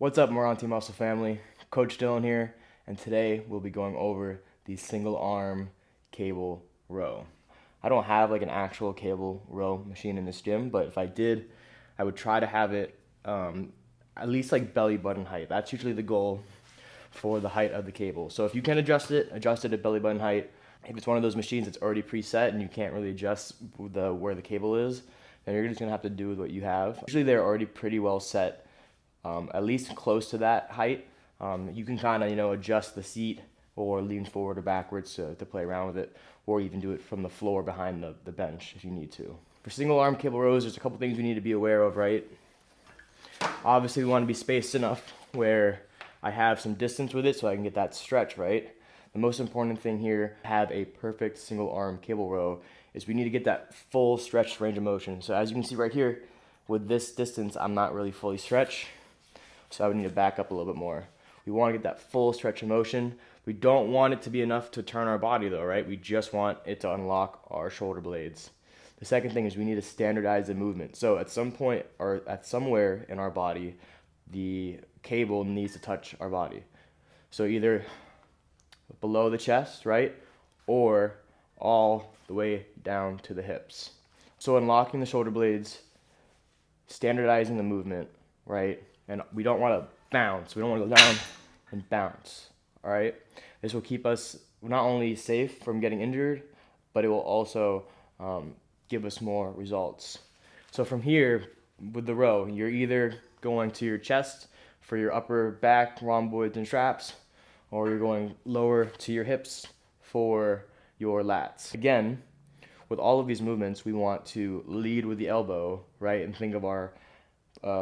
What's up, Moranti Muscle family? Coach Dylan here, and today we'll be going over the single arm cable row. I don't have like an actual cable row machine in this gym, but if I did, I would try to have it at least like belly button height. That's usually the goal for the height of the cable. So if you can adjust it at belly button height. If it's one of those machines that's already preset and you can't really adjust where the cable is, then you're just gonna have to do with what you have. Usually they're already pretty well set, at least close to that height. You can kind of adjust the seat or lean forward or backwards to play around with it, or even do it from the floor behind the bench if you need to. For single arm cable rows, there's a couple things we need to be aware of, right? Obviously we want to be spaced enough where I have some distance with it so I can get that stretch, right? The most important thing here, have a perfect single arm cable row, is we need to get that full stretched range of motion. So as you can see right here, with this distance, I'm not really fully stretched, so I would need to back up a little bit more. We want to get that full stretch of motion. We don't want it to be enough to turn our body though, right? We just want it to unlock our shoulder blades. The second thing is we need to standardize the movement. So at some point or at somewhere in our body, the cable needs to touch our body. So either below the chest, right? Or all the way down to the hips. So unlocking the shoulder blades, standardizing the movement, right? And we don't want to bounce. We don't want to go down and bounce, all right? This will keep us not only safe from getting injured, but it will also give us more results. So from here, with the row, you're either going to your chest for your upper back, rhomboids, and traps, or you're going lower to your hips for your lats. Again, with all of these movements, we want to lead with the elbow, right? And think of our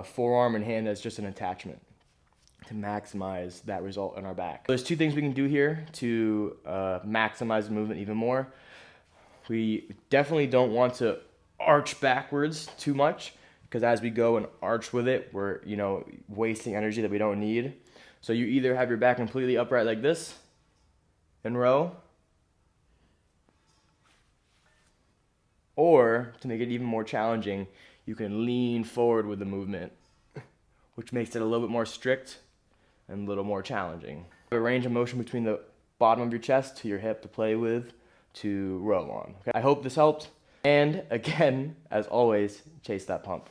forearm and hand as just an attachment to maximize that result in our back. There's two things we can do here to maximize the movement even more. We definitely don't want to arch backwards too much, because as we go and arch with it, we're wasting energy that we don't need. So you either have your back completely upright like this in row, or to make it even more challenging, you can lean forward with the movement, which makes it a little bit more strict and a little more challenging. A range of motion between the bottom of your chest to your hip to play with, to row on. Okay? I hope this helped. And again, as always, chase that pump.